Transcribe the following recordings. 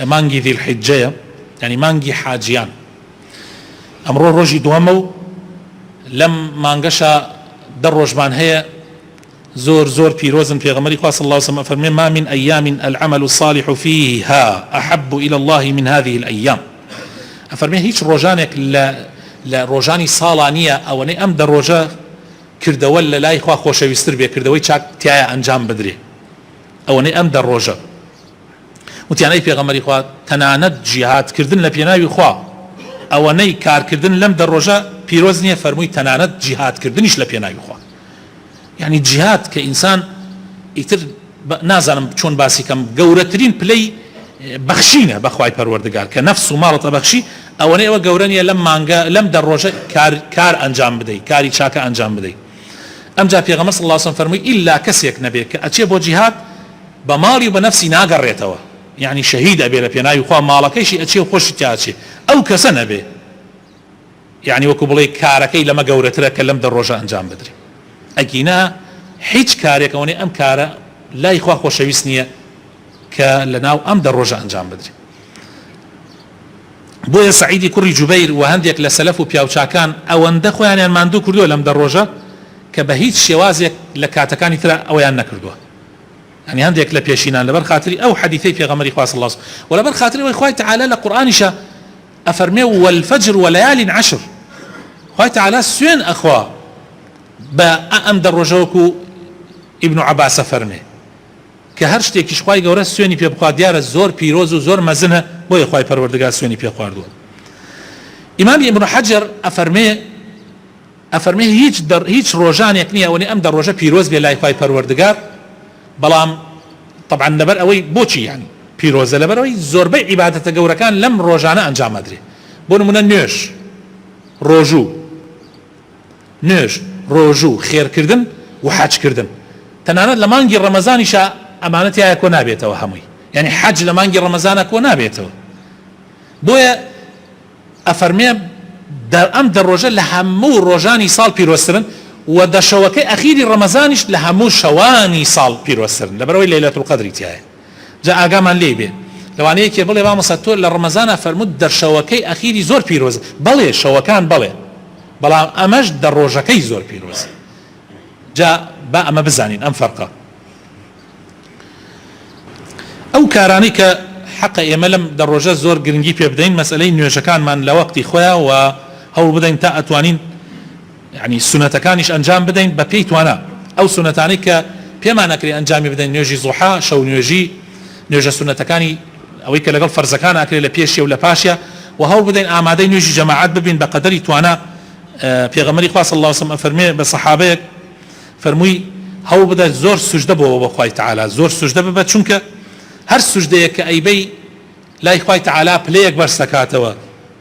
مانگی ذی الحجەیە، ینی مانگی حاجیان. ئەمڕۆ ڕۆژی دووەمە و لەم مانگەشە 10 ڕۆژمان هەیە زۆر زۆر پیرۆزن. پێغەمبەری خوا صلی الله علیه و سلم فەرمێ ما من أيام العمل الصالح فيها أحب إلى الله من هذه الأيام. ئەفەرمێ هیچ ڕۆژانێک لە ڕۆژانی ساڵان نییە ئەوەنەی ئەم 10 ڕۆژە کردەوە لە لای خوا خۆشەویستتر بێ، کردەوەی چاک تایە ئەنجام بدرێ، ئەوەنەی ئەم 10 ڕۆژە. وتیانەی پێغەمبەری خوا تەنانەت جیهادکردن لە پێناوی خوا ئەوەنەی کارکردن لەم 10 ڕۆژە پیرۆز نییە، فەرمووی تەنانەت جیهادکردنیش لە پێناوی خوا. یعنی جیهاد کە ئینسان ئیتر نازانم چۆن باسی کەم، گەورەترین پلەی بەخشینە بەخوای پەروەردگار کە نەفس و ماڵت ئەبەخشی، ئەوەنەی ئەوە گەورە نیە لەم مانگە لەم 10 ڕۆژە کار ئەنجام بدەیت، کاری چاکە ئەنجام بدەیت. ئەمجا پێغەمبەر صلی الله علیه و سلم فەرمووی ئیلا کەسێک نەبێت کە ئەچێ بۆ جیهاد بە ماڵی و بە نەفسی ناگەڕێتەوە، یعنی شەهید ئەبێ لە پێناوی خوا، ماڵەکەیشی ئەچێ و خۆشی تیاچێ، ئەو کەسە نەبێ، یعنی وەکو بڵێ کارەکەی لەمە گەورەترە کە لەم 10 ڕۆژە ئەنجام بدرێ. ئەگینا هیچ کارێکەوەی ئەم کارە لای خوا خۆشەویست نییە کە لە ناو ئەم 10 ڕۆژە ئەنجام بدرێ. بۆیە سەعیدی کوڕی جوبەیر و هەندێک لە سەلەف و پیاوچاکان ئەوەندە خۆیانیان ماندوو کردووە لەم 10 ڕۆژە کە بە هیچ شێوازێک لە کاتەکانی ترە ئەویان نەکردووە. يعني هەندێک لە پێشینان لەبەر خاتری ئەو حەدیثەی پێغەمبەری خوا صلی الله علیه و سلم و لەبەر خاتری ئەوەی خوای تعالی لە قورئانیشە ئەفەرمێ والفجر وليال عشر، خوای تعالی سوێن ئەخوا بە ئەم 10 ڕۆژەوەکو ئیبن عەباس فەرمێ کە هەر شتێکیش خوای گەورە سوێنی پێ بخوا دیارە زۆر پیرۆز و زۆر مەزنە، بۆیە خوای پەروەردگار سوێنی پێ خواردووە. ئیمام ئیبن حەجەر ئەفەرمێ هیچ ڕۆژانێک نییە ئەوەی ئەم 10 ڕۆژە پیرۆز بێ لای خوای پەروەردگار، بەڵام طبعا لەبەر ئەوەی بۆچی یعنی پیرۆزە لەبەر ئەوەی زۆربەی عیبادەتە گەورەکان لەم ڕۆژانە ئەنجام ئەدرێ. بۆ نمونە نوێژ ڕۆژوو خێرکردن و حەجکردن، تەنانەت لە مانگی ڕەمەزانیشە ئەمانە تایە کۆ نابێتەوە هەمووی، یعنی حەج لە مانگی ڕەمەزانە کۆ نابێتەوە. بۆیە ئەفەرمێ ئەم 10 ڕۆژە لە هەموو ڕۆژانی ساڵ پیرۆزترن و دەشەوەکەی ئەخیری ڕەمەزانیش لە هەموو شەوانی ساڵ پیرۆزترن، لەبەرەوەی لەیلەتول قەدری تایە. جا ئاگامان لێ بێ لەوانەیە کێ بڵێ مامۆستا تۆ لە ڕەمەزانە فەرمووت دەرشەوەکەی ئەخیری زۆر پیرۆز، بەڵێ شەوەکان بەڵێ، بەڵام ئەمەش 10 ڕۆژەکەی زۆر پیرۆز. جا با ئەمە بزانین ئەم فەرقە. ئەو کارانەی کە حەقە ئێمە لەم 10 ڕۆژە زۆر گرنگی پێ بدەین، مەسئلەی نوێژەکانمان لە وەقتی خۆیان و هەوڵ بدەین تا ئەتوانین يعني سنتەکانیش ئەنجام بدەین بە پێی توانە. ئەو سنەتانەی کە پێمان نەکرێ ئەنجامی بدەین، نوێژی زوحا، شەو نوێژە سنەتەکانی ئەوەی کە لەگەڵ فەرزەکان ئاکرێت لە پێشیە و لە پاشیە، و هەوڵ بدەین ئامادەی نوێژی جەماعەت ببین بە قەدەری توانە. پێغەمبەری خوا صلی الله علیه و سلم ئەفەرمێ بە سەحابەیەک فەرمووی هەوڵ بدە زۆر سوجدە بۆەوە بە خوای تعالی، زۆر سوجدە ببە، چونکە هەر سوجدەیەک کە ئەیبەی لای خوای تعالی پلەیەک بەرز دەکاتەوە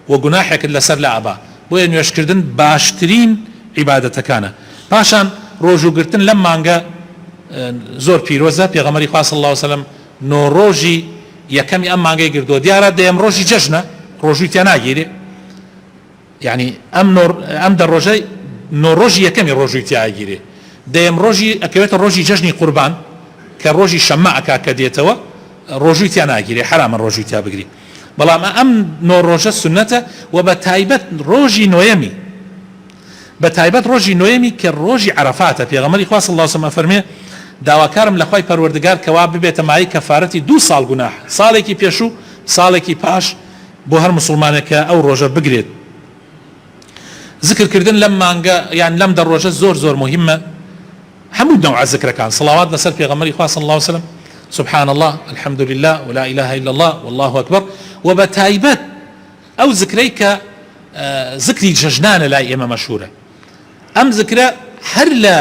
و گوناحێکت لەسەر لە ئەبا. بۆیە نوێژکردن باشترین عیبادەتەکانە. پاشان ڕۆژوگرتن لەم مانگە زۆر پیرۆزە. پێغەمبەری خوا صلی الله علیه و سلم نۆ ڕۆژی یەکەمی ئەم مانگەی گردووە، دیارە دەیەم ڕۆژی جەژنە، ڕۆژووی تیا ناگیرێ، یعنی ئەم 10 ڕۆژەی نۆ ڕۆژی یەکەمی ڕۆژووی تیاگیرێ، دەیەم ڕۆژی ئەکەوێتە ڕۆژی جەژنی قوربان کە ڕۆژی شەمە ئەکا کە دێتەوە، ڕۆژووی تیا ناگیرێ، حرامە ڕۆژووی تیا بگری. بەڵام ئەم نۆ ڕۆژە سنەتە و بە تایبەت ڕۆژی نۆیەمی، بە تایبەت ڕۆژی نۆیەمی کە ڕۆژی عەرەفاتە. پێغەمبەری خوا صلی الله علیه و سلم فەرمێ داواکارم لە خوای پەروەردگار کەوا ببێتە مای کەفارەتی 2 ساڵ گوناح، ساڵێکی پێشوو ساڵێکی پاش، بۆ هەر مسلمانێکە ئەو ڕۆژە بگرێت. ذکرکردن لەم مانگە یان لەم 10 ڕۆژە زۆر زۆر مهمە. هەموو نەوع ذکرەکان سڵاوات لەسەر پێغەمبەری خوا صلی الله علیه و سلم، سبحان الله، الحمد لله، ولا اله الا الله، والله اكبر. وبتايبت او ذكريك ذكري ججنان لا اما مشهوره ام ذكرى هر لا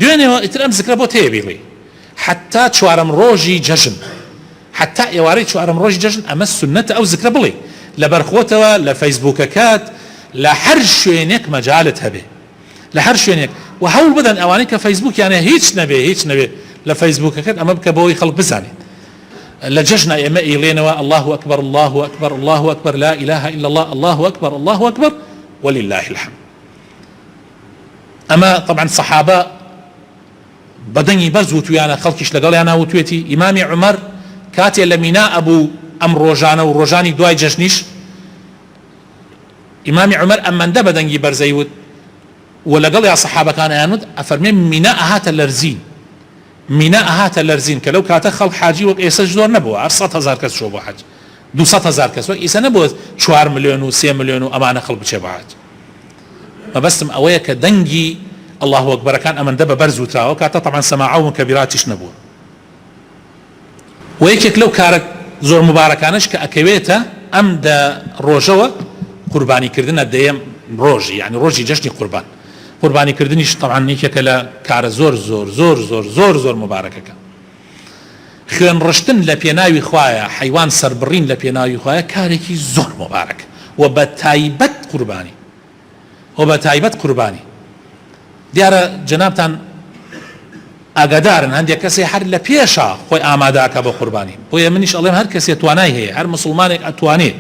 دوێنێ ئیتر ئەم ذکرە بۆ تێبیڵێ حتا چوارەم ڕۆژی جەژن، حتا ئێوارەی چوارەم ڕۆژی جەژن ئەمە سنەتە ئەو ذکرە بڵێ لە بەرخۆتەوە لە فەیسبووکەکەت لە هەر شوێنێک مەجالت هەبێ، لە هەر شوێنێک و هەوڵ بدەن ئەوانەی کە فەیسبووکیانە هیچ نەبێ لە فەیسبووکەکەت ئەمە بکە بۆەوەی خەڵک بزانێت لە جەژنە ئێمە ئیڵێنەوە الله أكبر الله أكبر الله أكبر لا إله إلا الله الله أكبر الله أكبر ولله الحمد. ئەمە طبعا سەحابە بەدەنگی بەرز وتویانە، خەڵکیش لەگەڵیانە وتوێتی. ئیمامی عومەر کاتێ لە مینا ئەبوو ئەم ڕۆژانە و ڕۆژانی دوای جەژنیش ئیمامی عومەر ئەمەندە بەدەنگی بەرزەی وت و لەگەڵ یا سەحابەکانیان وت ئەفەرمێ مینا ئەهاتە لەرزین، مینا ئەهاتە لەرزین کە لەو کاتە خەڵک حاجی وەک ئێستا زۆر نەبووە، 100,000 کەس چۆ بۆ حەج، 200,000 کەس وەک ئێستا نەبووە 4 ملیۆن و 3 ملیۆن و ئەمانە خەڵک بچێ بە حەج. مەبەستم ئەوەیە کە دەنگی الله ئەکبەرەکان ئەمەندە بە بەرز وتراوە کاتە تەبعاً سەماعە و مکەبیراتیش نەبووە. و یەکێک لەو کارە زۆر مبارەکانش کە ئەکەوێتە ئەم ڕۆژەوە قوربانیکردنە دەیەم ڕۆژی، یعنی ڕۆژی جەژنی قوربان. قوربانیکردنیش تەبعاً یەکێکە لە کارە زۆر زۆر زۆر زۆر زۆر زۆر مبارەکەکە. خوێن ڕشتن لە پێناوی خوایە، حیوان سەربڕین لە پێناوی خوایە کارێکی زۆر مبارەکە و بە تایبەت قوربانی و بە تایبەت قوربانی. دیارە جەنابتان ئاگادارن هەندێک کەسێ هەر لە پێشە خۆی ئامادەکە بە قوربانی. بۆیە منیش ئەڵێم هەر کەسێ توانای هەیە، هەر مسلمانێک ئەتوانێت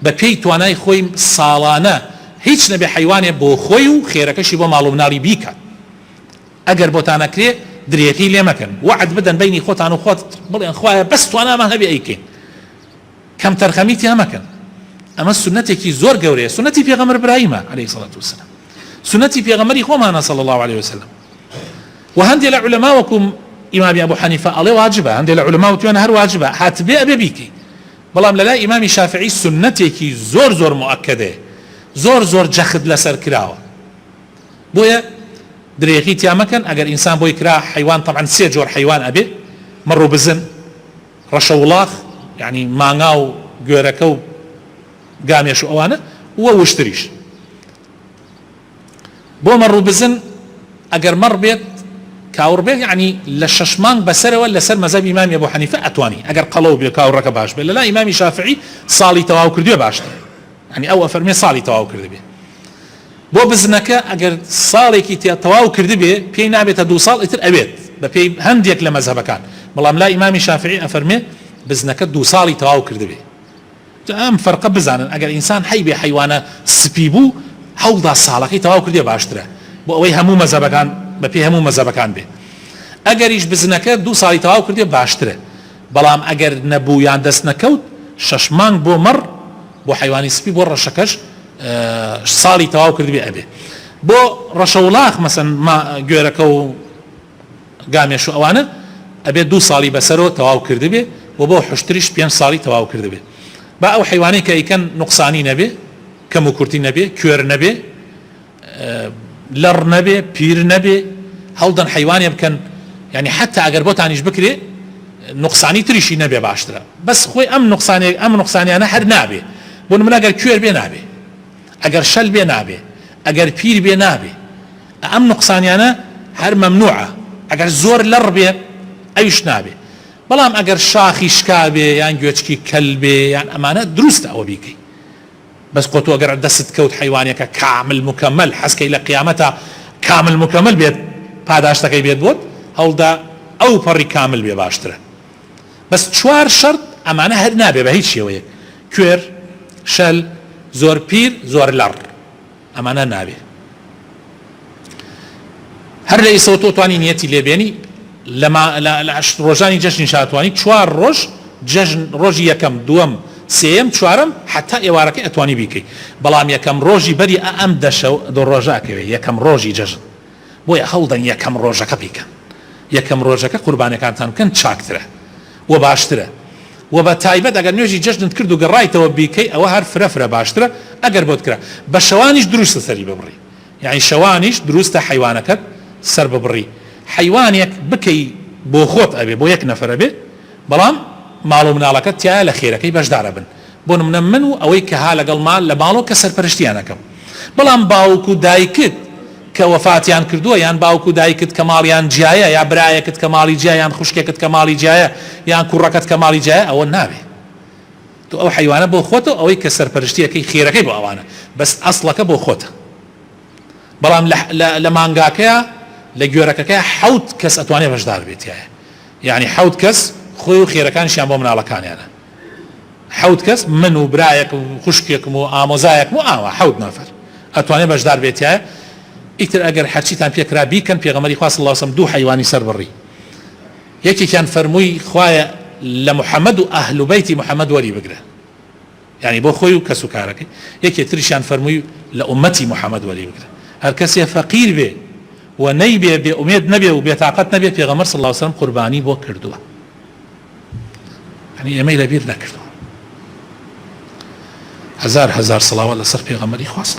بە پێی توانای خۆی ساڵانە هیچ نەبێ حیوانێ بۆ خۆی و خێرەکەشی بۆ ماڵ و مناڵی بیکات. ئەگەر بۆتانەکرێ درێتی لێ مەکەن، وعد بدەن بینی خۆتان و خۆت بڵێن خوایە بەس توانامان هەبێ ئەیکەین، کەم تەرخەمیتی هەمەکەن. ئەمە سنەتێکی زۆر گەورەیە، سنەتی پێغەمبەر ئیبراهیمە عەلەیهی سەڵاتو وسەلام، سنەتی پێغەمبەری خۆمانە صلی الله عليه وسلم. و هەندێک لە عولەما وەکوم ئیمامی ئەبوو حەنیفە ئەڵێ واجبە، هەندێک لە عولەما وتویانە هەر واجبە، هاتبێ ئەبێ بیکەی. بەڵام لەلای ئیمامی شافعی سنەتێکی زۆر زۆر مؤکدەیە، زۆر زۆر جەخت لەسەر کراوە. بۆیە درێغی تیا مەکەن. ئەگەر ئینسان بۆی کرا حیوان تەبعاً 3 جۆر حیوان ئەبێ، مەڕ و بزن، ڕەشە وڵاغ یعنی مانگا و گوێرەکە و گامێش و ئەوانە، وە وشتریش. بۆ مەڕ و بزن ئەگەر مەڕ بێت کاور بێت یعنی لە 6 مانگ بەسەرەوە لەسەر مەذهب ئیمامی ئەبوو حەنیفە ئەتوانی. ئەگەر قەڵەو بێ کاوڕەکە باش بێت. لەلای ئیمامی شافعی ساڵی تەواو کردووە باشتر، یعنی ئەو ئەفەرمێ ساڵی تەواو کردبێ. بۆ بزنەکە ئەگەر ساڵێکی تەواو کردبێ پێی نابێتە 2 ساڵ ئیتر ئەبێت بە پێی هەندێک لە مەذهبەکان. بەڵام لای ئیمامی شافعی ئەفەرمێ بزنەکە 2 ساڵی تەواو کردبێ. ئەم فەرقە بزانن. ئەگەر ئینسان حەی بێ حیوانە سپی بوو 17 ساڵەکەی تەواو کردێ باشترە، بۆ ئەوەی هەموو مەذهبەکان بە پێی هەموو مەذهبەکان بێ. ئەگەریش بزنەکە 2 ساڵی تەواو کردێ باشترە. بەڵام ئەگەر نەبوو یان دەست نەکەوت 6 مانگ بۆ مەڕ بۆ حیوانی سپی بۆ ڕەشەکەش ساڵی تەواو کردبێ ئەبێ. بۆ ڕەشە وڵاغ مەسەن گوێرەکە و گامێش و ئەوانە ئەبێ 2 ساڵی بەسەرەوە تەواو کردبێ و بۆ حشتریش 5 ساڵی تەواو کردبێ. با ئەو حیوانەی کە ئیکەن نوقسانی نەبێ، کەم و کورتی نەبێ، کوێر نەبێ، لەڕ نەبێ، پیر نەبێ، هەڵدەن حیوانێ بکەن یعنی حتا ئەگەر بۆتانیش بکرێ نوقسانی تریشی نەبێ باشترە. بەس خۆی ئەم نوقسانیانە هەر نابێ. بۆ نمونە ئەگەر کوێر بێ نابێ، ئەگەر شەل بێ نابێ، ئەگەر پیر بێ نابێ. ئەم نوقسانیانە هەر مەمنوعە. ئەگەر زۆر لەڕ بێ ئەویش نابێ. بەڵام ئەگەر شاخی شکا بێ یان گوێچکی کەل بێ یان ئەمانە دروستە ئەوە بیکەی. بەس خۆ تۆ ئەگەر دەست کەوت حیوانێکە کامل مکەمەل حەزکەی لە قیامەتە کامل مکەمەل بێت پاداشتەکەی بێت بۆت، هەوڵدا ئەو پەڕی کامل بێ باشترە. بەس 4 شەرت ئەمانە هەر نابێ بە هیچ شێوەیەک. کوێر، شەل، زۆر پیر، زۆر لەڕ، ئەمانە نابێ. هەر لە ئێسەوە تۆ توانی نیەتی لێبێنی لە ڕۆژانی جەژنی شاتوانی 4 ڕۆژ جەژن، ڕۆژی یەکەم، دووەم، سێم، چوارەم حتا ئێوارەکەی ئەتوانی بیکەی. بەڵام یەکەم ڕۆژی بەری ئەم دو ڕۆژاکەوێ یەکەم ڕۆژی جەژن. بۆیە هەڵدەن یەکەم ڕۆژەکە بیکەن. یەکەم ڕۆژەکە قوربانەکانتان بکەن چاکترە و باشترە. و بە تایبەت ئەگەر نوێژی جەژنت کرد و گەڕایتەوە بیکەی ئەوە هەر فرە باشترە. ئەگەر بۆت کرا بە شەوانیش دروستە سەری ببڕی، یعنی شەوانیش دروستە حیوانەکەت سەر ببڕی. حیوانێک بکەی بۆ خۆت ئەبێ، بۆ یەک نەفەر ئەبێ، بەڵام ماڵ و مناڵەکەت تایە لە خێرەکەی بەشدارە بن. بۆ نمونە من و ئەوەی کە ها لەگەڵ ماڵ لە ماڵەوە کە سەرپەرشتیانەکەم. بەڵام باوک و دایکت کە وەفاتیان کردووە یان باوک و دایکت کە ماڵیان جیایە، یا برایەکت کە ماڵی جیایە، یان خوشکێکت کە ماڵی جیایە، یان کوڕەکەت کە ماڵی جیایە، ئەوە نابێ. تو ئەو حیوانە بۆ خۆتە، ئەوەی کە سەرپەرشتیەکەی خێرەکەی بۆ ئەوانە، بەس ئەسڵەکە بۆ خۆتە. بەڵام لە مانگاکەیە لە گوێرەکەکەی 7 کەس ئەتوانێ بەشدار بێتیایە، یعنی 7 کەس خۆی و خێرەکانیشیان بۆ مناڵەکانیانە. 7 کەس من و برایەک و خوشکێکم و ئامۆزایەکم و ئاوا 7 نەفەر ئەتوانێ بەشدار بێتیایە. ئیتر ئەگەر هەرچیتان پێکرا بیکەن. پێغەمبەری خوا صلی الله علیه و سلم 2 حیوانی سەر بڕی. یەکێکیان فەرمووی خوایە لمحمد وأهل بيت محمد ولي بقرة يعني بو خوي وكسو كارك يكي تريشان فرمي لأمتي محمد ولي بقرة هر كسي فقير به ونيبي بأميد نبي وبيتعقد نبي في غمر صلى الله عليه وسلم قرباني بو كردوه يعني اميل بير نكردوه هزار صلاة ولا صرف في غمري خاص